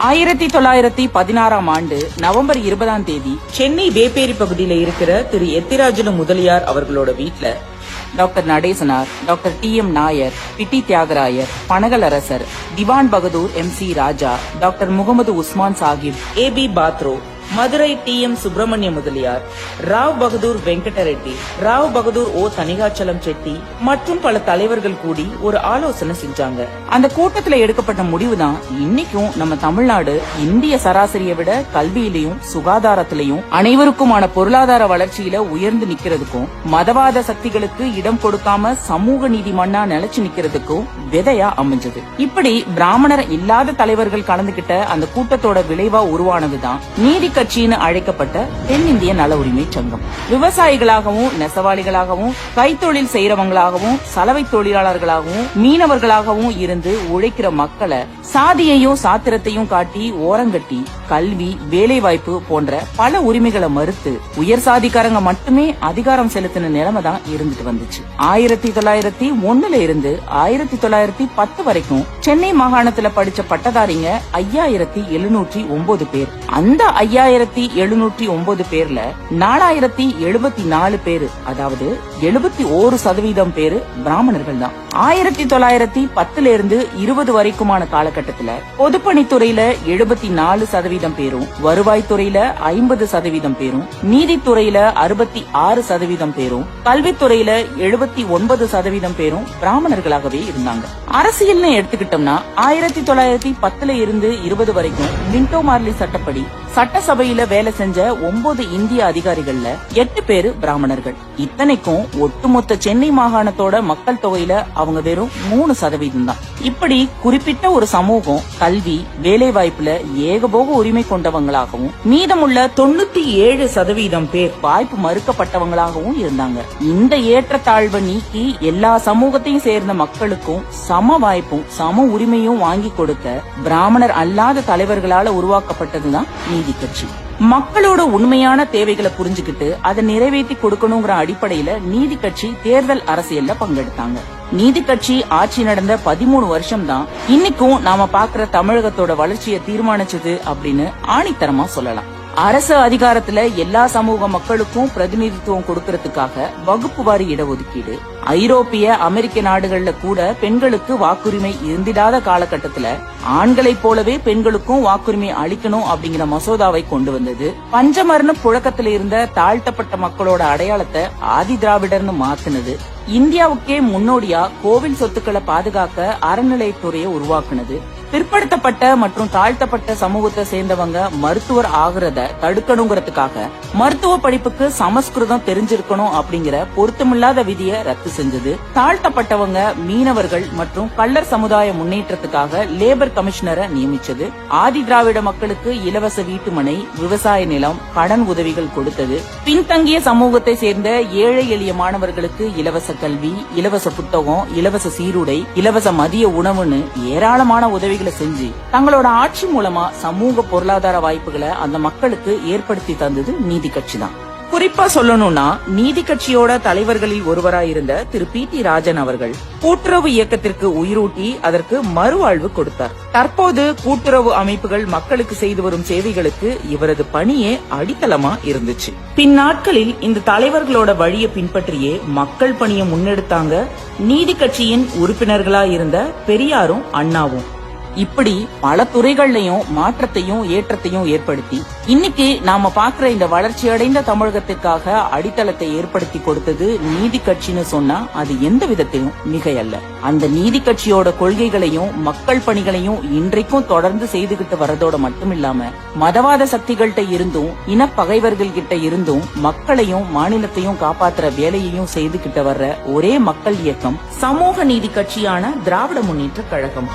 1916 ஆண்டு நவம்பர் 20ஆம் தேதி சென்னை வேப்பேரி பகுதியில இருக்கிற திரு எத்திராஜுலு முதலியார் அவர்களோட வீட்டுல doctor Natesanar, doctor TM. Nair, பிட்டி தியாகராயர், பனகலரசர், திவான் பகதூர் எம்.சி. ராஜா, டாக்டர் முகமது உஸ்மான் சாஹிப், ஏ.பி. பாத்ரோ, மதுரை டி.எம். சுப்பிரமணிய முதலியார், ராவ் பகதூர் வெங்கடரெட்டி, ராவ் பகதூர் ஓ தனிகாச்சலம் செட்டி மற்றும் பல தலைவர்கள் கூடி ஒரு ஆலோசனை செஞ்சாங்க. அந்த கூட்டத்துல எடுக்கப்பட்ட முடிவுதான் இன்னைக்கும் நம்ம தமிழ்நாடு இந்திய சராசரியை விட கல்வியிலையும் சுகாதாரத்திலையும் அனைவருக்குமான பொருளாதார வளர்ச்சியில உயர்ந்து நிக்கிறதுக்கும், மதவாத சக்திகளுக்கு இடம் கொடுக்காம சமூக நீதி மண்ணா நிலைச்சு நிக்கிறதுக்கும் விதையா அமைஞ்சது. இப்படி பிராமணர் இல்லாத தலைவர்கள் கலந்துகிட்ட அந்த கூட்டத்தோட விளைவா உருவானதுதான் நீதி கட்சின்னு அழைக்கப்பட்ட தென்னிந்திய நல உரிமை சங்கம். விவசாயிகளாகவும், நெசவாளிகளாகவும், கைத்தொழில் செய்யறவங்களாகவும், சலவை தொழிலாளர்களாகவும், மீனவர்களாகவும் இருந்து உழைக்கிற மக்களை சாதியையும் சாத்திரத்தையும் காட்டி ஓரங்கட்டி கல்வி, வேலைவாய்ப்பு போன்ற பல உரிமைகளை மறுத்து உயர் சாதிக்காரங்க மட்டுமே அதிகாரம் செலுத்தின நிலைமை தான் இருந்துட்டு வந்துச்சு. 1901 இருந்து 1910 வரைக்கும் சென்னை மாகாணத்துல படிச்ச பட்டதாரிங்க 5709 பேர். அந்த 5709 பேர்ல 4074 பேரு, அதாவது 71% பேரு பிராமணர்கள் தான். 1910 இருந்து 20 வரைக்குமான காலகட்டத்துல பொதுப்பணித்துறையில 74% பேரும், வருவாய்த்துறையில 50% பேரும், நீதித்துறையில 66% பேரும், கல்வித்துறையில 79% பேரும் பிராமணர்களாகவே இருந்தாங்க. அரசியல்னு எடுத்துக்கிட்டோம்னா 1910 இருந்து 20 வரைக்கும் மின்டோ மார்லி சட்டப்படி சட்டசபையில வேலை செஞ்ச 9 இந்திய அதிகாரிகள்ல 8 பேரு பிராமணர்கள். இத்தனைக்கும் ஒட்டுமொத்த சென்னை மாகாணத்தோட மக்கள் தொகையில அவங்க வெறும் 3% தான். இப்படி குறிப்பிட்ட ஒரு சமூகம் கல்வி, வேலை வாய்ப்புல ஏகபோக உரிமை கொண்டவங்களாகவும், மீதமுள்ள 97% பேர் வாய்ப்பு மறுக்கப்பட்டவங்களாகவும் இருந்தாங்க. இந்த ஏற்றத்தாழ்வை நீக்கி எல்லா சமூகத்தையும் சேர்ந்த மக்களுக்கும் சம வாய்ப்பும் சம உரிமையும் வாங்கி கொடுக்க பிராமணர் அல்லாத தலைவர்களால உருவாக்கப்பட்டதுதான் நீதி கட்சி. மக்களோட உண்மையான தேவைகளை புரிஞ்சுக்கிட்டு அதை நிறைவேற்றி கொடுக்கணுங்கிற அடிப்படையில நீதி கட்சி தேர்தல் அரசியல்ல பங்கெடுத்தாங்க. நீதி கட்சி ஆட்சி நடந்த 13 வருஷம் தான் இன்னைக்கும் நாம பாக்குற தமிழகத்தோட வளர்ச்சியை தீர்மானிச்சது அப்படின்னு ஆணித்தரமா சொல்லலாம். அரசு அதிகாரத்துல எல்லா சமூக மக்களுக்கும் பிரதிநிதித்துவம் கொடுக்கறதுக்காக வகுப்பு வாரி இடஒதுக்கீடு, ஐரோப்பிய, அமெரிக்க நாடுகள்ல கூட பெண்களுக்கு வாக்குரிமை இருந்திடாத காலகட்டத்துல ஆண்களைப் போலவே பெண்களுக்கும் வாக்குரிமை அளிக்கணும் அப்படிங்கிற மசோதாவை கொண்டு வந்தது. பஞ்சமர்னு புழக்கத்துல இருந்த தாழ்த்தப்பட்ட மக்களோட அடையாளத்தை ஆதி திராவிடர்னு மாத்தினது. இந்தியாவுக்கே முன்னோடியா கோவில் சொத்துக்களை பாதுகாக்க அறநிலையத்துறையை உருவாக்குனது. பிற்படுத்தப்பட்ட மற்றும் தாழ்த்தப்பட்ட சமூகத்தை சேர்ந்தவங்க மருத்துவர் ஆகிறத தடுக்கணுங்கிறதுக்காக மருத்துவ படிப்புக்கு சமஸ்கிருதம் தெரிஞ்சிருக்கணும் அப்படிங்கிற பொருத்தமில்லாத விதியை ரத்து செஞ்சது. தாழ்த்தப்பட்டவங்க, மீனவர்கள் மற்றும் கள்ளர் சமுதாய முன்னேற்றத்துக்காக லேபர் கமிஷனரை நியமிச்சது. ஆதி திராவிட மக்களுக்கு இலவச வீட்டுமனை, விவசாய நிலம், கடன் உதவிகள் கொடுத்தது. பின்தங்கிய சமூகத்தை சேர்ந்த ஏழை எளிய மாணவர்களுக்கு இலவச கல்வி, இலவச புத்தகம், இலவச சீருடை, இலவச மதிய உணவுன்னு ஏராளமான உதவிகளை செஞ்சு தங்களோட ஆட்சி மூலமா சமூக பொருளாதார வாய்ப்புகளை அந்த மக்களுக்கு ஏற்படுத்தி தந்தது நீதி கட்சி தான். குறிப்பா சொல்லணும்னா நீதி கட்சியோட தலைவர்களில் ஒருவராயிருந்த திரு பி.டி. ராஜன் அவர்கள் கூட்டுறவு இயக்கத்திற்கு உயிரூட்டி அதற்கு மறுவாழ்வு கொடுத்தார். தற்போது கூட்டுறவு அமைப்புகள் மக்களுக்கு செய்து வரும் சேவைகளுக்கு இவரது பணியே அடித்தளமா இருந்துச்சு. பின்னாட்களில் இந்த தலைவர்களோட வழியை பின்பற்றியே மக்கள் பணியை முன்னெடுத்தாங்க நீதி கட்சியின் உறுப்பினர்களா இருந்த பெரியாரும் அண்ணாவும். இப்படி பல துறைகள்லயும் மாற்றத்தையும் ஏற்றத்தையும் ஏற்படுத்தி இன்னைக்கு நாம பாக்குற இந்த வளர்ச்சி அடைந்த தமிழகத்திற்காக அடித்தளத்தை ஏற்படுத்தி கொடுத்தது நீதி கட்சின்னு சொன்னா அது எந்த விதத்திலும் மிகையல்ல. அந்த நீதி கட்சியோட கொள்கைகளையும் மக்கள் பணிகளையும் இன்றைக்கும் தொடர்ந்து செய்துகிட்டு வரதோட மட்டும் இல்லாம மதவாத சக்திகள்கிட்ட இருந்தும் இனப்பகைவர்கள் கிட்ட இருந்தும் மக்களையும் மாநிலத்தையும் காப்பாற்றுற வேலையையும் செய்துகிட்டு வர்ற ஒரே மக்கள் இயக்கம் சமூக நீதி கட்சியான திராவிட முன்னேற்ற கழகம்.